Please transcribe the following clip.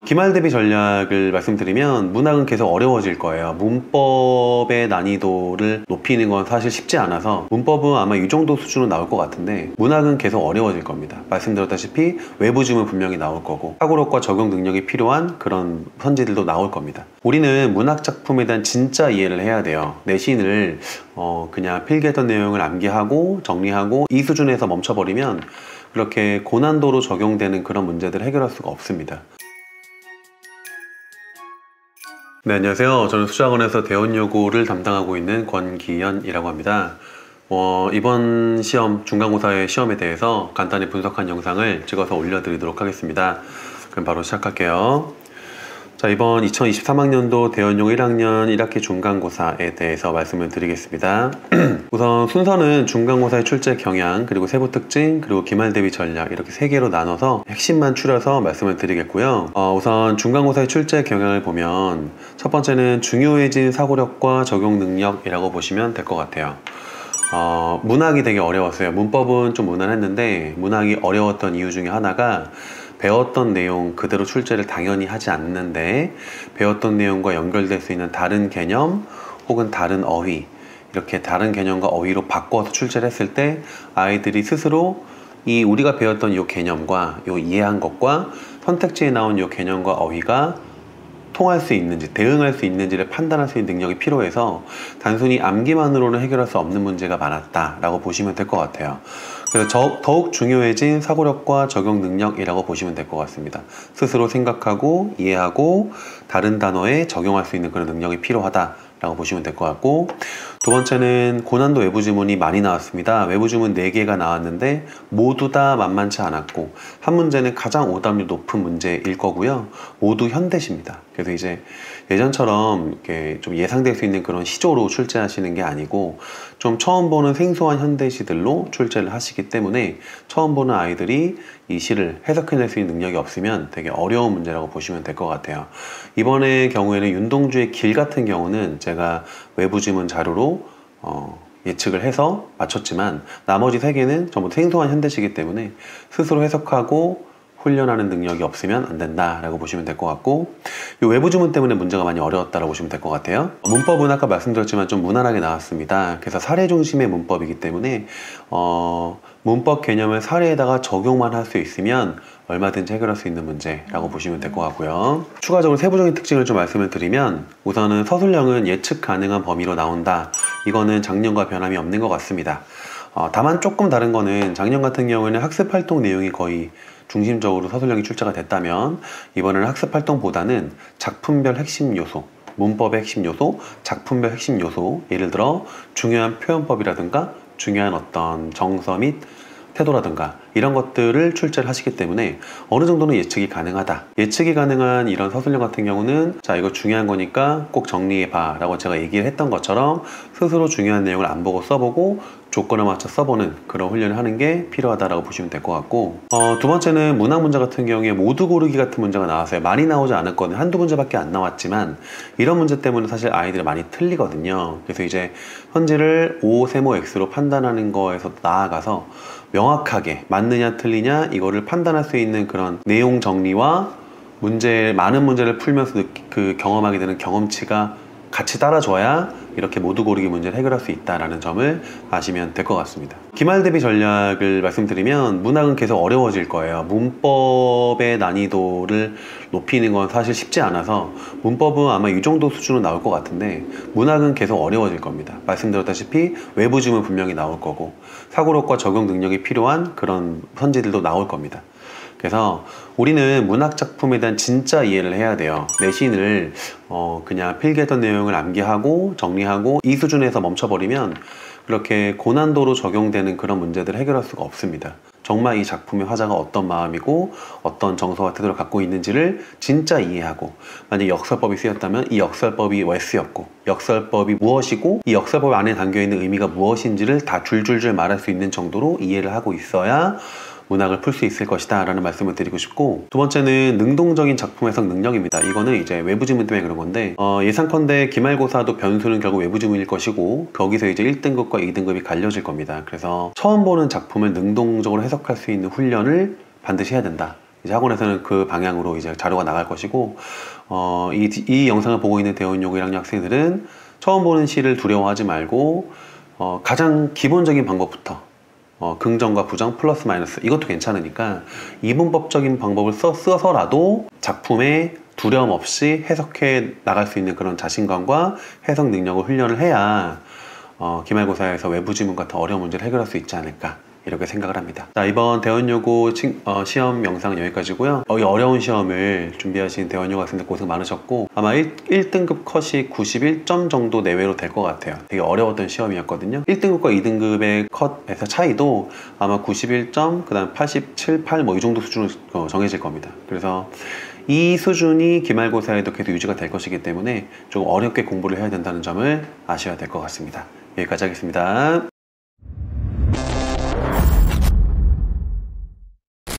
기말 대비 전략을 말씀드리면 문학은 계속 어려워질 거예요. 문법의 난이도를 높이는 건 사실 쉽지 않아서 문법은 아마 이 정도 수준으로 나올 것 같은데 문학은 계속 어려워질 겁니다. 말씀드렸다시피 외부 지문 분명히 나올 거고 사고력과 적용 능력이 필요한 그런 선지들도 나올 겁니다. 우리는 문학 작품에 대한 진짜 이해를 해야 돼요. 내신을 그냥 필기했던 내용을 암기하고 정리하고 이 수준에서 멈춰버리면 그렇게 고난도로 적용되는 그런 문제들을 해결할 수가 없습니다. 네, 안녕하세요. 저는 수자학원에서 대원여고를 담당하고 있는 권기현이라고 합니다. 이번 시험, 중간고사의 시험에 대해서 간단히 분석한 영상을 찍어서 올려드리도록 하겠습니다. 그럼 바로 시작할게요. 자, 이번 2023학년도 대원여고 1학년 1학기 중간고사에 대해서 말씀을 드리겠습니다. 우선 순서는 중간고사의 출제 경향, 그리고 세부 특징, 그리고 기말 대비 전략 이렇게 세 개로 나눠서 핵심만 추려서 말씀을 드리겠고요. 우선 중간고사의 출제 경향을 보면 첫 번째는 중요해진 사고력과 적용 능력이라고 보시면 될 것 같아요. 문학이 되게 어려웠어요. 문법은 좀 무난했는데 문학이 어려웠던 이유 중에 하나가 배웠던 내용 그대로 출제를 당연히 하지 않는데 배웠던 내용과 연결될 수 있는 다른 개념 혹은 다른 어휘, 이렇게 다른 개념과 어휘로 바꿔서 출제를 했을 때 아이들이 스스로 우리가 배웠던 이 개념과 이해한 것과 선택지에 나온 이 개념과 어휘가 통할 수 있는지, 대응할 수 있는지를 판단할 수 있는 능력이 필요해서 단순히 암기만으로는 해결할 수 없는 문제가 많았다라고 보시면 될 것 같아요. 그래서 더욱 중요해진 사고력과 적용 능력이라고 보시면 될 것 같습니다. 스스로 생각하고 이해하고 다른 단어에 적용할 수 있는 그런 능력이 필요하다라고 보시면 될 것 같고, 두 번째는 고난도 외부 지문이 많이 나왔습니다. 외부 지문 4개가 나왔는데 모두 다 만만치 않았고 한 문제는 가장 오답률 높은 문제일 거고요. 모두 현대시입니다. 그래서 이제 예전처럼 이렇게 좀 예상될 수 있는 그런 시조로 출제하시는 게 아니고 좀 처음 보는 생소한 현대시들로 출제를 하시기 때문에 처음 보는 아이들이 이 시를 해석해낼 수 있는 능력이 없으면 되게 어려운 문제라고 보시면 될 것 같아요. 이번의 경우에는 윤동주의 길 같은 경우는 제가 외부 지문 자료로 예측을 해서 맞췄지만 나머지 3개는 전부 생소한 현대시이기 때문에 스스로 해석하고 훈련하는 능력이 없으면 안 된다라고 보시면 될 것 같고, 이 외부 지문 때문에 문제가 많이 어려웠다라고 보시면 될 것 같아요. 문법은 아까 말씀드렸지만 좀 무난하게 나왔습니다. 그래서 사례 중심의 문법이기 때문에 문법 개념을 사례에다가 적용만 할 수 있으면 얼마든지 해결할 수 있는 문제라고 보시면 될 것 같고요. 추가적으로 세부적인 특징을 좀 말씀을 드리면 우선은 서술형은 예측 가능한 범위로 나온다. 이거는 작년과 변함이 없는 것 같습니다. 다만 조금 다른 거는 작년 같은 경우에는 학습활동 내용이 거의 중심적으로 서술형이 출제가 됐다면 이번에는 학습활동보다는 작품별 핵심 요소, 문법의 핵심 요소, 작품별 핵심 요소, 예를 들어 중요한 표현법이라든가 중요한 어떤 정서 및 태도라든가 이런 것들을 출제를 하시기 때문에 어느 정도는 예측이 가능하다. 예측이 가능한 이런 서술형 같은 경우는 자, 이거 중요한 거니까 꼭 정리해봐 라고 제가 얘기를 했던 것처럼 스스로 중요한 내용을 안 보고 써보고 조건에 맞춰 써보는 그런 훈련을 하는 게 필요하다라고 보시면 될 것 같고, 두 번째는 문학 문제 같은 경우에 모두 고르기 같은 문제가 나왔어요. 많이 나오지 않았거든요. 한두 문제밖에 안 나왔지만 이런 문제 때문에 사실 아이들이 많이 틀리거든요. 그래서 이제 현지를 O, 세모, X로 판단하는 거에서 나아가서 명확하게 맞느냐 틀리냐 이거를 판단할 수 있는 그런 내용 정리와 많은 문제를 풀면서 경험하게 되는 경험치가 같이 따라줘야 이렇게 모두 고르기 문제를 해결할 수 있다는 점을 아시면 될 것 같습니다. 기말 대비 전략을 말씀드리면 문학은 계속 어려워질 거예요. 문법의 난이도를 높이는 건 사실 쉽지 않아서 문법은 아마 이 정도 수준으로 나올 것 같은데 문학은 계속 어려워질 겁니다. 말씀드렸다시피 외부 지문 분명히 나올 거고 사고력과 적용 능력이 필요한 그런 선지들도 나올 겁니다. 그래서 우리는 문학 작품에 대한 진짜 이해를 해야 돼요. 내신을 그냥 필기했던 내용을 암기하고 정리하고 이 수준에서 멈춰버리면 그렇게 고난도로 적용되는 그런 문제들을 해결할 수가 없습니다. 정말 이 작품의 화자가 어떤 마음이고 어떤 정서와 태도를 갖고 있는지를 진짜 이해하고, 만약 역설법이 쓰였다면 이 역설법이 왜 쓰였고 역설법이 무엇이고 이 역설법 안에 담겨있는 의미가 무엇인지를 다 줄줄줄 말할 수 있는 정도로 이해를 하고 있어야 문학을 풀 수 있을 것이다 라는 말씀을 드리고 싶고, 두 번째는 능동적인 작품 해석 능력입니다. 이거는 이제 외부 지문 때문에 그런 건데 예상컨대 기말고사도 변수는 결국 외부 지문일 것이고 거기서 이제 1등급과 2등급이 갈려질 겁니다. 그래서 처음 보는 작품을 능동적으로 해석할 수 있는 훈련을 반드시 해야 된다. 이제 학원에서는 그 방향으로 이제 자료가 나갈 것이고, 이 영상을 보고 있는 대원여고 1학년 학생들은 처음 보는 시를 두려워하지 말고, 가장 기본적인 방법부터, 긍정과 부정, 플러스 마이너스, 이것도 괜찮으니까 이분법적인 방법을 써서라도 작품에 두려움 없이 해석해 나갈 수 있는 그런 자신감과 해석 능력을 훈련을 해야 기말고사에서 외부 지문 같은 어려운 문제를 해결할 수 있지 않을까, 이렇게 생각을 합니다. 자, 이번 대원여고 시험 영상은 여기까지고요. 이 어려운 시험을 준비하신 대원여고 학생들 고생 많으셨고, 아마 1등급 컷이 91점 정도 내외로 될 것 같아요. 되게 어려웠던 시험이었거든요. 1등급과 2등급의 컷에서 차이도 아마 91점, 그 다음 87, 8 뭐 이 정도 수준으로 정해질 겁니다. 그래서 이 수준이 기말고사에도 계속 유지가 될 것이기 때문에 조금 어렵게 공부를 해야 된다는 점을 아셔야 될 것 같습니다. 여기까지 하겠습니다.